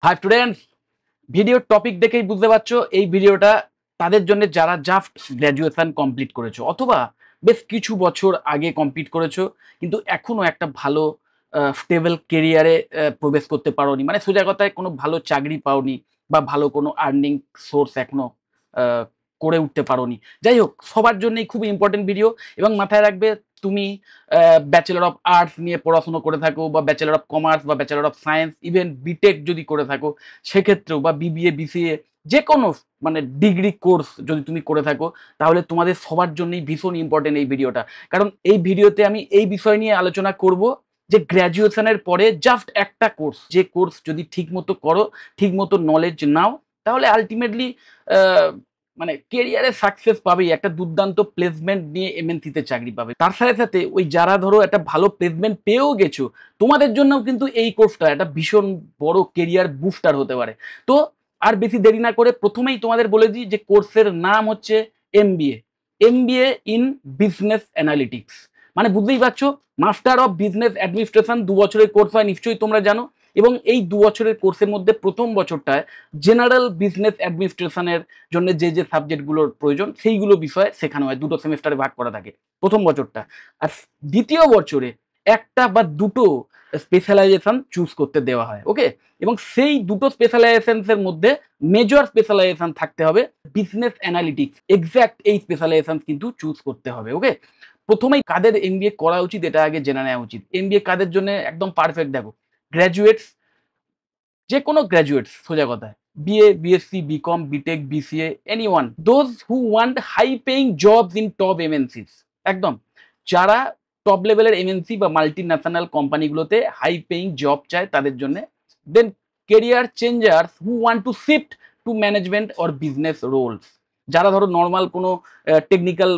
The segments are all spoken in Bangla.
হাই স্টুডেন্টস, ভিডিওর টপিক দেখেই বুঝতে পারছো এই ভিডিওটা তাদের জন্য যারা জাস্ট গ্র্যাজুয়েশন কমপ্লিট করেছো অথবা বেশ কিছু বছর আগে কমপ্লিট করেছো কিন্তু এখনো একটা ভালো স্টেবল কেরিয়ারে প্রবেশ করতে পারোনি, মানে সোজা কথায় কোনো ভালো চাকরি পাওনি বা ভালো কোনো আর্নিং সোর্স এখনো আহ, করে উঠতে পারোনি। যাই হোক, সবার জন্যই খুব ইম্পর্টেন্ট ভিডিও। এবং মাথায় রাখবে, তুমি ব্যাচেলর অফ আর্টস নিয়ে পড়াশোনা করে থাকো বা ব্যাচেলর অফ কমার্স বা bachelor of science, even BTech যদি করে থাকো সেক্ষেত্রেও, বা বিবিএ বিসিএ যে কোনো মানে ডিগ্রি কোর্স যদি তুমি করে থাকো, তাহলে তোমাদের সবার জন্যই ভীষণ ইম্পর্টেন্ট এই ভিডিওটা। কারণ এই ভিডিওতে আমি এই বিষয় নিয়ে আলোচনা করব যে গ্র্যাজুয়েশনের পরে জাস্ট একটা কোর্স, যে কোর্স যদি ঠিক মতো করো, ঠিক মতো নলেজ নাও, তাহলে আলটিমেটলি মানে কেরিয়ারে সাকসেস পাবেই, একটা দুর্দান্ত প্লেসমেন্ট নিয়ে এমএনসিতে চাকরি পাবে। তার সাথে সাথে ওই যারা ধরো একটা ভালো প্লেসমেন্ট পেয়েও গেছো, তোমাদের জন্যও কিন্তু এই কোর্সটা একটা ভীষণ বড় কেরিয়ার বুস্টার হতে পারে। তো আর বেশি দেরি না করে প্রথমেই তোমাদের বলে দিই যে কোর্সের নাম হচ্ছে MBA. MBA in business analytics, মানে বুঝতেই পারছো, মাস্টার অফ বিজনেস অ্যাডমিনিস্ট্রেশন 2 বছরের কোর্স হয়, নিশ্চয়ই তোমরা জানো। এবং এই 2 বছরের কোর্সের মধ্যে প্রথম বছরটায় জেনারেল বিজনেস অ্যাডমিনিস্ট্রেশনের জন্য যে যে সাবজেক্টগুলোর প্রয়োজন সেইগুলো বিষয়ে শেখানো হয়, 2টো সেমেস্টারে ভাগ করা থাকে প্রথম বছরটা। আর দ্বিতীয় বছরে একটা বা দুটো স্পেশালাইজেশন চুজ করতে দেওয়া হয়, ওকে। এবং সেই দুটো স্পেশালাইজেশনের মধ্যে মেজর স্পেশালাইজেশন থাকতে হবে বিজনেস অ্যানালিটিক্স, এক্স্যাক্ট এই স্পেশালাইজেশন কিন্তু চুজ করতে হবে, ওকে। প্রথমেই কাদের এমবিএ করা উচিত এটা আগে জেনে নেওয়া উচিত। এমবিএ কাদের জন্য একদম পারফেক্ট, দেখো, গ্র্যাজুয়েটস, যে কোনো গ্র্যাজুয়েটস সোজা কথায়, BA BSc BCom BTech BCA, anyone those who want high paying jobs in top MNCs, একদম যারা টপ লেভেলের এমএনসি বা মাল্টি ন্যাশনাল কোম্পানিগুলোতে হাই পেইং জব চায় তাদের জন্য। Then career changers who want to shift to management or business roles, যারা ধরো নর্মাল কোনো টেকনিক্যাল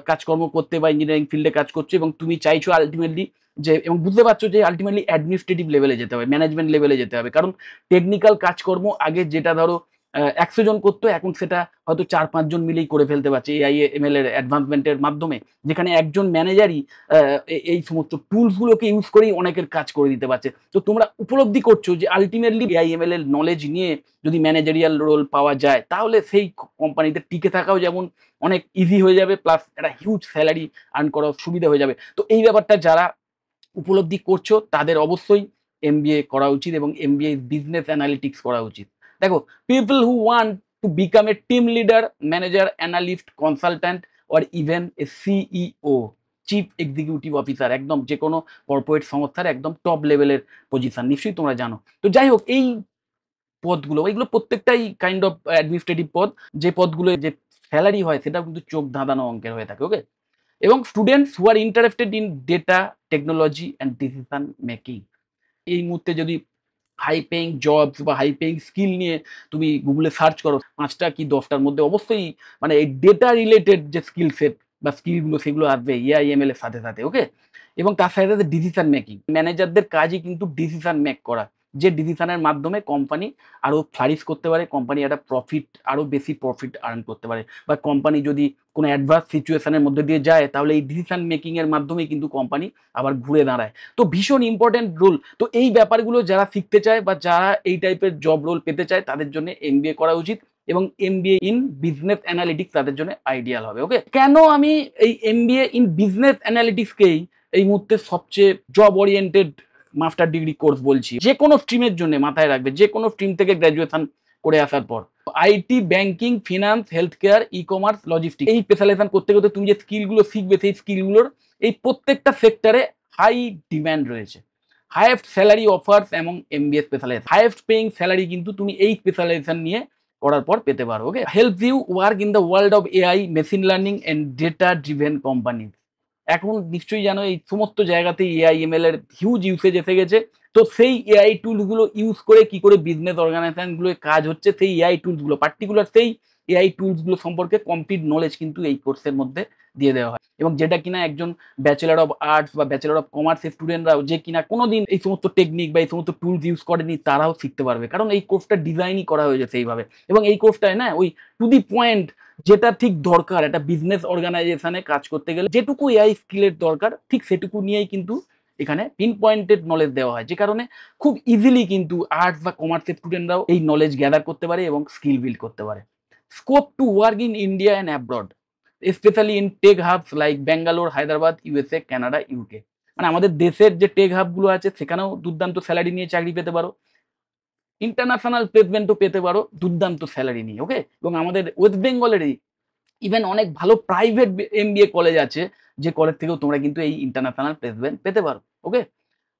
কাজকর্ম করতে বা ইঞ্জিনিয়ারিং ফিল্ডে কাজ করছে এবং তুমি চাইছো আলটিমেটলি যে, এবং বুঝতে পারছো যে আলটিমেটলি অ্যাডমিনিস্ট্রেটিভ লেভেলে যেতে হবে, ম্যানেজমেন্ট লেভেলে যেতে হবে। কারণ টেকনিক্যাল কাজকর্ম আগে যেটা ধরো 100 জন করতো, এখন সেটা হয়তো 4-5 জন মিলেই করে ফেলতে পারছে এআই এমএল এর অ্যাডভান্সমেন্টের মাধ্যমে, যেখানে একজন ম্যানেজারই এই সমস্ত টুলসগুলোকে ইউজ করেই অনেকের কাজ করে দিতে পারছে। তো তোমরা উপলব্ধি করছো যে আলটিমেটলি এআই এমএল এর নলেজ নিয়ে যদি ম্যানেজারিয়াল রোল পাওয়া যায়, তাহলে সেই কোম্পানিতে টিকে থাকাও যেমন অনেক ইজি হয়ে যাবে, প্লাস একটা হিউজ স্যালারি আর্ন করার সুবিধা হয়ে যাবে। তো এই ব্যাপারটা যারা উপলব্ধি করছো তাদের অবশ্যই এমবিএ করা উচিত এবং এমবিএ বিজনেস অ্যানালিটিক্স করা উচিত। দেখো, people who want to become a team leader, manager, analyst, consultant or even a CEO, chief executive officer, একদম যে কোনো কর্পোরেট সংস্থার একদম টপ লেভেলের পজিশন, নিশ্চয়ই তোমরা জানো। তো যাই হোক, এই পদগুলো এইগুলো প্রত্যেকটাই কাইন্ড অফ অ্যাডমিনিস্ট্রেটিভ পদ, যে পদগুলো যে স্যালারি হয় সেটাও কিন্তু চোখ ধাঁধানো অঙ্কের হয়ে থাকে, ওকে। এবং students who are interested in data technology and decision making, এই মুহূর্তে যদি হাই পেইং জবস বা হাই পেইং স্কিল নিয়ে তুমি গুগলে সার্চ করো, 5টা কি 10টার মধ্যে অবশ্যই মানে এই ডেটা রিলেটেড যে স্কিল সেট বা স্কিলগুলো সেগুলো আসবে এআইএমএল এর সাথে সাথে, ওকে। এবং তার সাথে সাথে ডিসিশন মেকিং, ম্যানেজারদের কাজই কিন্তু ডিসিশন মেক করা, যে ডিসিশনের মাধ্যমে কোম্পানি আরো ফ্লারিশ করতে পারে, কোম্পানি একটা প্রফিট, আরো বেশি প্রফিট আর্ন করতে পারে, বা কোম্পানি যদি কোনো অ্যাডভার্স সিচুয়েশনের মধ্যে দিয়ে যায়, তাহলে এই ডিসিশন মেকিং এর মাধ্যমে কিন্তু কোম্পানি আবার ঘুরে দাঁড়ায়। তো ভীষণ ইম্পর্টেন্ট রোল। তো এই ব্যাপারগুলো যারা শিখতে চায় বা যারা এই টাইপের জব রোল পেতে চায় তাদের জন্য এমবিএ করা উচিত, এবং এমবিএ ইন বিজনেস অ্যানালিটিক্স তাদের জন্য আইডিয়াল হবে, ওকে। কেন আমি এই এমবিএ ইন বিজনেস অ্যানালিটিক্সকেই এই মুহূর্তে সবচেয়ে job oriented master degree course বলছি, যে কোনো স্ট্রিমের জন্য, মাথায় রাখবে, যে কোনো স্ট্রিম থেকে গ্র্যাজুয়েশন করে আসার পর IT, banking, finance, health care, e commerce, logistic, এই স্পেশালাইজেশন করতে করতে তুমি যে স্কিলগুলো শিখবে সেই স্কিলগুলোর এই প্রত্যেকটা সেক্টরে হাই ডিম্যান্ড রয়েছে, হাইয়েস্ট স্যালারি অফার্স এবং MBA specialisation, highest paying salary কিন্তু তুমি এই স্পেশালাইজেশন নিয়ে করার পর পেতে পারো, okay. Help you work in the world of AI, machine learning and data driven company. এখন নিশ্চয়ই জানো এই সমস্ত জায়গাতেই এআইএমএল এর হিউজ ইউসেজ এসে গেছে। তো সেই এআই টুলসগুলো ইউজ করে কি করে বিজনেস অর্গানাইজেশনগুলো কাজ হচ্ছে, সেই এআই টুলসগুলো, পার্টিকুলার সেই এআই টুলসগুলো সম্পর্কে কমপ্লিট নলেজ কিন্তু এই কোর্সের মধ্যে দিয়ে দেওয়া হয়, এবং যেটা কিনা একজন ব্যাচেলর অফ আর্টস বা ব্যাচেলর অফ কমার্সের স্টুডেন্টরাও, যে কিনা কোনোদিন এই সমস্ত টেকনিক বা এই সমস্ত টুলস ইউজ করেনি, তারাও শিখতে পারবে, কারণ এই কোর্সটা ডিজাইনই করা হয়েছে সেইভাবে। এবং এই কোর্সটায় না ওই টু দি পয়েন্ট, যেটা ঠিক দরকার একটা বিজনেস অর্গানাইজেশনে কাজ করতে গেলে, যেটুকু এআই স্কিলের দরকার ঠিক সেটুকু নিয়েই কিন্তু এখানে পিন পয়েন্টেড নলেজ দেওয়া হয়, যে কারণে খুব ইজিলি কিন্তু আর্টস বা কমার্সের স্টুডেন্টরাও এই নলেজ গ্যাদার করতে পারে এবং স্কিল বিল্ড করতে পারে। Scope to work in India and abroad, specially in tech hubs like Bangalore, Hyderabad, USA, Canada, UK. মানে আমাদের দেশের যে টেক হাবগুলো আছে সেখানেও দুর্দান্ত স্যালারি নিয়ে চাকরি পেতে পারো, ইন্টারন্যাশনাল প্লেসমেন্টও পেতে পারো দুর্দান্ত স্যালারি নিয়ে। ওকে, এবং আমাদের ওয়েস্ট বেঙ্গলেরই ইভেন অনেক ভালো প্রাইভেট এমবিএ কলেজ আছে, যে কলেজ থেকেও তোমরা কিন্তু এই ইন্টারন্যাশনাল প্লেসমেন্ট পেতে পারো। ওকে,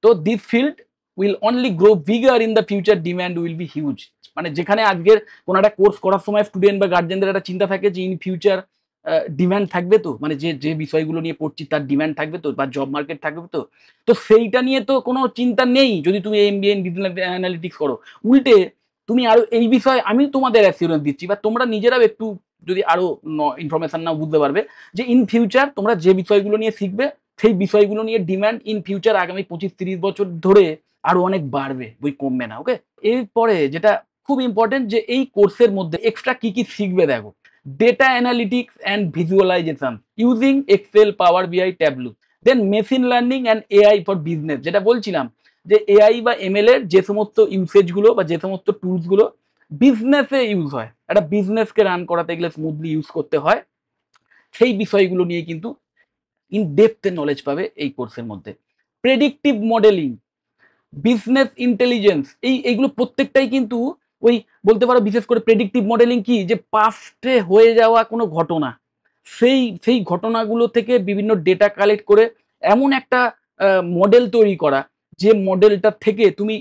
তো this field will only grow bigger in the future, demand will be huge. মানে যেখানে আজকের কোনো একটা কোর্স করার সময় স্টুডেন্ট বা গার্জেনদের একটা চিন্তা থাকে যে ইন ফিউচার ডিম্যান্ড থাকবে তো, মানে যে যে বিষয়গুলো নিয়ে পড়ছি তার ডিম্যান্ড থাকবে তো, বা জব মার্কেট থাকবে তো, তো সেইটা নিয়ে তো কোনো চিন্তা নেই যদি তুমি এমবিএ ইন বিজনেস অ্যানালিটিক্স করো। উল্টে তুমি আরো এই বিষয়ে আমি তোমাদের অ্যাসিওরেন্স দিচ্ছি, বা তোমরা নিজেরাও একটু যদি আরো ইনফরমেশন নাও বুঝতে পারবে যে ইন ফিউচার তোমরা যে বিষয়গুলো নিয়ে শিখবে সেই বিষয়গুলো নিয়ে ডিম্যান্ড ইন ফিউচার আগামী 25-30 বছর ধরে আরো অনেক বাড়বে, বই কমবে না। ওকে, এরপরে যেটা খুব ইম্পর্টেন্ট যে এই কোর্সের মধ্যে এক্সট্রা কি কি শিখবে দেখো, data analytics and visualisation using Excel, Power BI, Tableau, then machine learning and AI for business, যেটা বলছিলাম যে এআই বা এমএল এর যে সমস্ত ইউসেজ গুলো বা যে সমস্ত টুলস গুলো বিজনেসে ইউজ হয়, একটা বিজনেসকে রান করাতে গেলে স্মুথলি ইউজ করতে হয়, সেই বিষয়গুলো নিয়ে কিন্তু ইন ডেপথে নলেজ পাবে এই কোর্সের মধ্যে। প্রেডিক্টিভ মডেলিং, বিজনেস ইন্টেলিজেন্স, এইগুলো প্রত্যেকটাই কিন্তু ওই বলতে পারো, বিশেষ করে প্রেডিক্টিভ মডেলিং কি, যে পাস্টে হয়ে যাওয়া কোনো ঘটনা, সেই সেই ঘটনাগুলো থেকে বিভিন্ন ডেটা কালেক্ট করে এমন একটা মডেল তৈরি করা, যে মডেলটা থেকে তুমি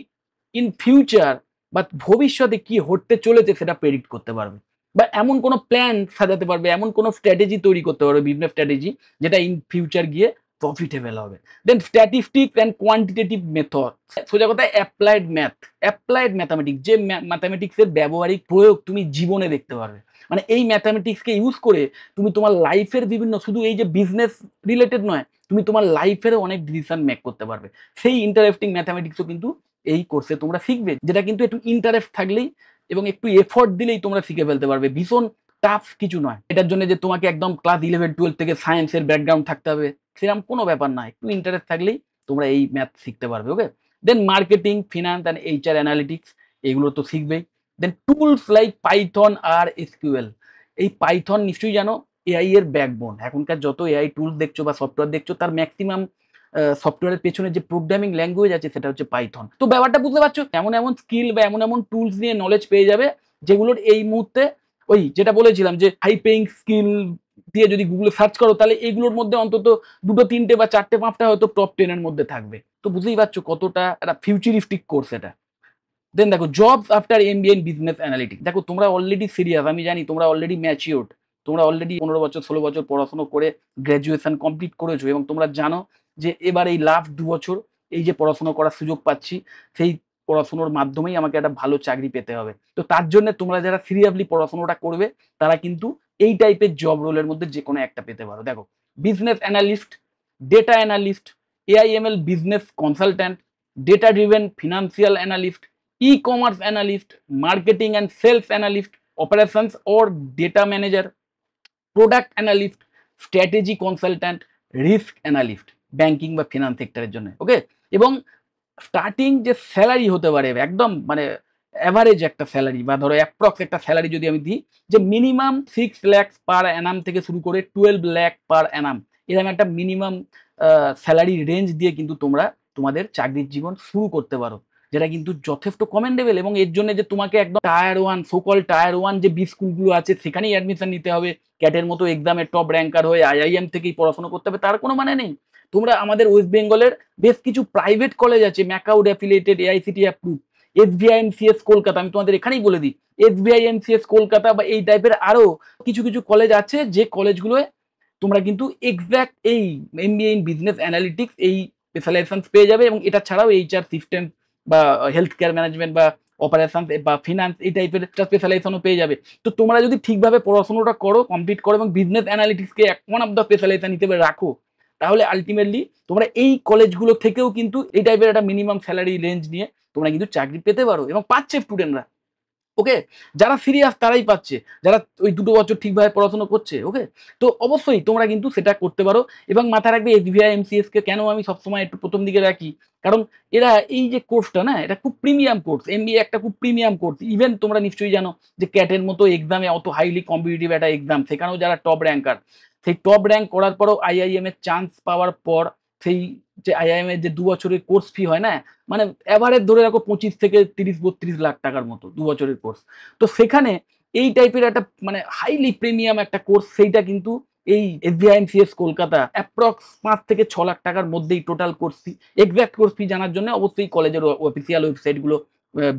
ইন ফিউচার বা ভবিষ্যতে কি হতে চলেছে সেটা প্রেডিক্ট করতে পারবে, বা এমন কোনো প্ল্যান সাজাতে পারবে, এমন কোনো স্ট্র্যাটেজি তৈরি করতে পারবে, বিজনেস স্ট্র্যাটেজি, যেটা ইন ফিউচার গিয়ে প্রফিটেবল হবে। দেন স্ট্যাটিস্টিক্স অ্যান্ড কোয়ান্টিটেটিভ মেথড, সোজা কথা অ্যাপ্লাইড ম্যাথ, অ্যাপ্লাইড ম্যাথামেটিক্স, যে ম্যাথামেটিক্সের ব্যবহারিক প্রয়োগ তুমি জীবনে দেখতে পারবে। মানে এই ম্যাথামেটিক্সকে ইউজ করে তুমি তোমার লাইফের বিভিন্ন, শুধু এই যে বিজনেস রিলেটেড নয়, তুমি তোমার লাইফেরও অনেক ডিসিশন মেক করতে পারবে। সেই ইন্টারেস্টিং ম্যাথামেটিক্সও কিন্তু এই কোর্সে তোমরা শিখবে, যেটা কিন্তু একটু ইন্টারেস্ট থাকলেই এবং একটু এফোর্ট দিলেই তোমরা শিখে ফেলতে পারবে, ভীষণ টাফ কিছু নয়। এটার জন্য যে তোমাকে একদম ক্লাস 11-12 থেকে সায়েন্সের ব্যাকগ্রাউন্ড থাকতে হবে সেরকম কোনো ব্যাপার না, একটু ইন্টারেস্ট থাকলেই তোমরা এই ম্যাথ শিখতে পারবে। Okay, then marketing, finance and HR analytics, এগুলো তো শিখবেই। দেন টুলস লাইক পাইথন আর এসকিউএল, এই পাইথন নিশ্চয়ই জানো এআই এর ব্যাকবোন। এখনকার যত এআই টুলস দেখছো বা সফটওয়্যার দেখছো তার ম্যাক্সিমাম সফটওয়্যারের পেছনে যে প্রোগ্রামিং ল্যাঙ্গুয়েজ আছে সেটা হচ্ছে পাইথন। তো ব্যাপারটা বুঝতে পারছো, এমন এমন স্কিল বা এমন এমন টুলস নিয়ে নলেজ পেয়ে যাবে যেগুলোর এই মুহূর্তে ওই যেটা বলেছিলাম যে হাই পেইং স্কিল দিয়ে যদি গুগলে সার্চ করো তাহলে এগুলোর মধ্যে অন্তত 2-3টে বা 4টে-5টা হয়তো টপ 10 এর মধ্যে থাকবে। তো বুঝতেই পারছো কতটা একটা ফিউচারিস্টিক কোর্স এটা। দেন দেখো jobs after MBA in business analytics, দেখো তোমরা অলরেডি সিরিয়াস, আমি জানি তোমরা অলরেডি ম্যাচিওর্ড, তোমরা অলরেডি 15 বছর 16 বছর পড়াশোনা করে গ্র্যাজুয়েশন কমপ্লিট করেছো এবং তোমরা জানো যে এবার এই লাস্ট 2 বছর এই যে পড়াশোনা করার সুযোগ পাচ্ছি, সেই পড়াশোনার মাধ্যমেই আমাকে একটা ভালো চাকরি পেতে হবে। তো তার জন্য তোমরা যারা সিরিয়াসলি পড়াশোনাটা করবে তারা কিন্তু এই টাইপের জব রোলের মধ্যে যে কোনো একটা পেতে পারো। দেখো business analyst, data analyst, AIML business consultant, data driven financial analyst, e-commerce analyst, marketing and sales analyst, operations or data manager, product analyst, strategy consultant, risk analyst, banking বা ফিনান্স সেক্টরের জন্য। ওকে, এবং স্টার্টিং যে স্যালারি হতে পারে একদম মানে অ্যাভারেজ একটা স্যালারি, বা ধরো অ্যাপ্রক্স একটা স্যালারি যদি আমি দিই, যে মিনিমাম 6 লাখ পার অ্যানাম থেকে শুরু করে 12 লাখ পার অ্যানাম, এরকম একটা মিনিমাম স্যালারি রেঞ্জ দিয়ে কিন্তু তোমরা তোমাদের চাকরির জীবন শুরু করতে পারো, যেটা কিন্তু যথেষ্ট কমেন্ডেবল। এবং এর জন্য যে তোমাকে একদম টায়ার 1, সোকল টায়ার 1 যে বি স্কুলগুলো আছে সেখানেই অ্যাডমিশন নিতে হবে, ক্যাটের মতো এক্সামে টপ র্যাঙ্কার হয়ে আইআইএম থেকেই পড়াশোনা করতে হবে, তার কোনো মানে নেই। তোমরা আমাদের ওয়েস্ট বেঙ্গলের বেশ কিছু প্রাইভেট কলেজ আছে, ম্যাকাউড অ্যাফিলিয়েটেড, এআইসিটি অ্যাপ্রুভ, এসবিআইএনসিএস কলকাতা, আমি তোমাদের এখানেই বলে দিই, এসবিআইএনসিএস কলকাতা বা এই টাইপের আরো কিছু কিছু কলেজ আছে, যে কলেজগুলোয় তোমরা কিন্তু এক্সাক্ট এই এমবিএ ইন বিজনেস অ্যানালিটিক্স এই স্পেশালাইজেশন পেয়ে যাবে, এবং এটা ছাড়াও এইচআর সিস্টেম বা হেলথ কেয়ার ম্যানেজমেন্ট বা অপারেশন বা ফিনান্স এই টাইপের স্পেশালাইজেশনও পেয়ে যাবে। তো তোমরা যদি ঠিকভাবে পড়াশোনাটা করো, কমপ্লিট করো এবং বিজনেস অ্যানালিটিক্সকে ওয়ান অফ দ্য স্পেশালাইজেশন হিসেবে রাখো, তাহলে আলটিমেটলি তোমরা এই কলেজগুলো থেকেও কিন্তু এই টাইপের একটা মিনিমাম স্যালারি রেঞ্জ নিয়ে তোমরা কিন্তু চাকরি পেতে পারো এবং পাচ্ছে স্টুডেন্টরা। ওকে, যারা সিরিয়াস তারাই পাচ্ছে, যারা ওই 2 বছর ঠিকভাবে পড়াশোনা করছে। ওকে, তো অবশ্যই তোমরা কিন্তু সেটা করতে পারো এবং মাথায় রাখবে এসবিআই এমসিএস কে কেন আমি সবসময় একটু প্রথম দিকে রাখি, কারণ এরা এই যে কোর্সটা না, এটা খুব প্রিমিয়াম কোর্স। এমবিএ একটা খুব প্রিমিয়াম কোর্স। ইভেন তোমরা নিশ্চয়ই জানো যে ক্যাটের মতো এক্সামে, অত হাইলি কম্পিটিটিভ একটা এক্সাম, সেখানেও যারা টপ র্যাঙ্কার, সেই টপ র্যাঙ্ক করার পরও আইআইএম এর চান্স পাওয়ার পর সেই যে আইআইএম এর যে 2 বছরের কোর্স ফি হয় না, মানে এভারেজ ধরে রাখো 25 থেকে 30-32 লাখ টাকার মতো 2 বছরের কোর্স। তো সেখানে এই টাইপের একটা মানে হাইলি প্রিমিয়াম একটা কোর্স, সেইটা কিন্তু এই এসবিআইএমসিএস কলকাতা অ্যাপ্রক্স 5 থেকে 6 লাখ টাকার মধ্যেই total course fee. Exact course fee জানার জন্য অবশ্যই কলেজের অফিসিয়াল ওয়েবসাইট গুলো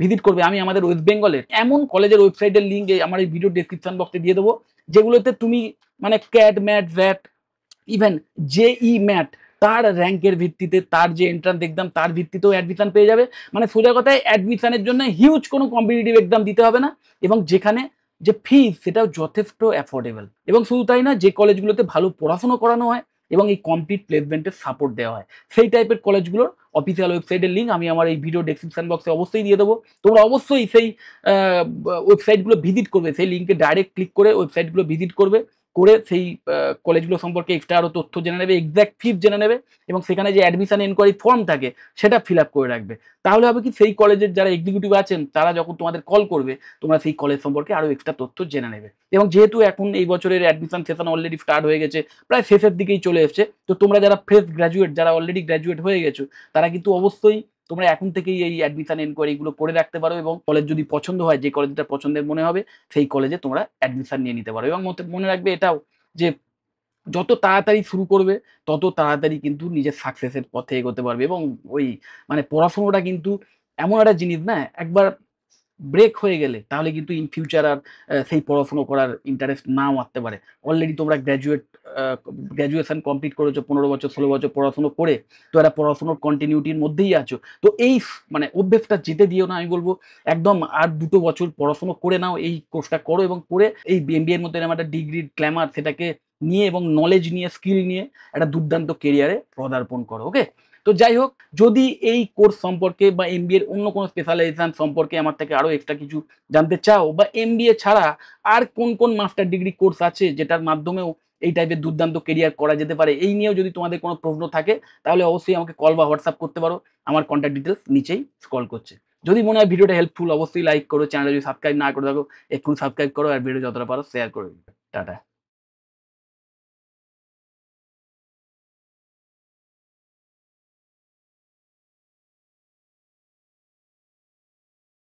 ভিজিট করবে। আমি আমাদের ওয়েস্ট বেঙ্গলের এমন কলেজের ওয়েবসাইটের লিঙ্ক আমার এই ভিডিও ডেসক্রিপশন বক্সে দিয়ে দেবো, যেগুলোতে তুমি মানে ক্যাট ম্যাট ভ্যাট ইভেন জেই ম্যাট তার র্যাঙ্কের ভিত্তিতে, তার যে এন্ট্রান্স এক্সাম তার ভিত্তিতেও অ্যাডমিশন পেয়ে যাবে। মানে সোজা কথায় অ্যাডমিশনের জন্য হিউজ কোনো কম্পিটিটিভ এক্সাম দিতে হবে না, এবং যেখানে যে ফিস সেটাও যথেষ্ট অ্যাফোর্ডেবল। এবং শুধু তাই না, যে কলেজগুলোতে ভালো পড়াশোনা করানো হয় এবং এই কমপ্লিট প্লেসমেন্টের সাপোর্ট দেওয়া হয়, সেই টাইপের কলেজগুলোর অফিসিয়াল ওয়েবসাইটের লিঙ্ক আমি আমার এই ভিডিও ডেসক্রিপশন বক্সে অবশ্যই দিয়ে দেবো। তোমরা অবশ্যই সেই ওয়েবসাইটগুলো ভিজিট করবে, সেই লিঙ্কে ডাইরেক্ট ক্লিক করে ওয়েবসাইটগুলো ভিজিট করবে, করে সেই কলেজগুলো সম্পর্কে এক্সট্রা আরো তথ্য জেনে নেবে, এক্সাক্ট ফিস জেনে নেবে, এবং সেখানে যে অ্যাডমিশন এনকোয়ারি ফর্ম থাকে সেটা ফিল আপ করে রাখবে। তাহলে হবে কি, সেই কলেজের যারা এক্সিকিউটিভ আছেন তারা যখন তোমাদের কল করবে, তোমরা সেই কলেজ সম্পর্কে আরো এক্সট্রা তথ্য জেনে নেবে। এবং যেহেতু এখন এই বছরের অ্যাডমিশন সেশন অলরেডি স্টার্ট হয়ে গেছে, প্রায় শেষের দিকেই চলে এসছে, তো তোমরা যারা ফ্রেশ গ্র্যাজুয়েট, যারা অলরেডি গ্র্যাজুয়েট হয়ে গেছো, তারা কিন্তু অবশ্যই তোমরা এখন থেকেই এই অ্যাডমিশন এনকোয়ারি গুলো করে রাখতে পারো, এবং কলেজ যদি পছন্দ হয়, যে কলেজটা পছন্দের মনে হবে, সেই কলেজে তোমরা অ্যাডমিশন নিয়ে নিতে পারো। এবং মনে রাখবে এটাও যে যত তাড়াতাড়ি শুরু করবে, তত তাড়াতাড়ি কিন্তু নিজের সাকসেসের পথে এগোতে পারবে। এবং ওই মানে পড়াশোনাটা কিন্তু এমন একটা জিনিস না, একবার ব্রেক হয়ে গেলে তাহলে কিন্তু ইন ফিউচার আর সেই পড়াশোনা করার ইন্টারেস্ট নাও আসতে পারে। অলরেডি তোমরা গ্র্যাজুয়েশন কমপ্লিট করেছো, 15 বছর 16 বছর পড়াশোনা করে, তো একটা পড়াশোনার কন্টিনিউটির মধ্যেই আছো। তো এই মানে অভ্যেসটা যেতে দিও না, আমি বলবো একদম আর 2 বছর পড়াশোনা করে নাও, এই কোর্সটা করো, এবং করে এই এমবিএ এর মধ্যে এরকম একটা ডিগ্রির গ্ল্যামার সেটাকে নিয়ে এবং নলেজ নিয়ে, স্কিল নিয়ে একটা দুর্দান্ত কেরিয়ারে পদার্পণ করো। ওকে, তো যাই হোক, যদি এই কোর্স সম্পর্কে বা এমবিএ এর অন্য কোনো স্পেশালাইজেশন সম্পর্কে আমার থেকে আরো এক্সট্রা কিছু জানতে চাও, বা এমবিএ ছাড়া আর কোন কোন মাস্টার ডিগ্রি কোর্স আছে যেটার মাধ্যমেও এই টাইপের দুর্দান্ত কেরিয়ার করা যেতে পারে, এই নিয়েও যদি তোমাদের কোনো প্রশ্ন থাকে, তাহলে অবশ্যই আমাকে কল বা হোয়াটসঅ্যাপ করতে পারো। আমার কন্ট্যাক্ট ডিটেলস নিচেই স্ক্রল করছে। যদি মনে হয় ভিডিওটা হেল্পফুল, অবশ্যই লাইক করো। চ্যানেল যদি সাবস্ক্রাইব না করে থাকো, এক্ষুনি সাবস্ক্রাইব করো, আর ভিডিও যতটা পারো শেয়ার করে দিও। টাটা।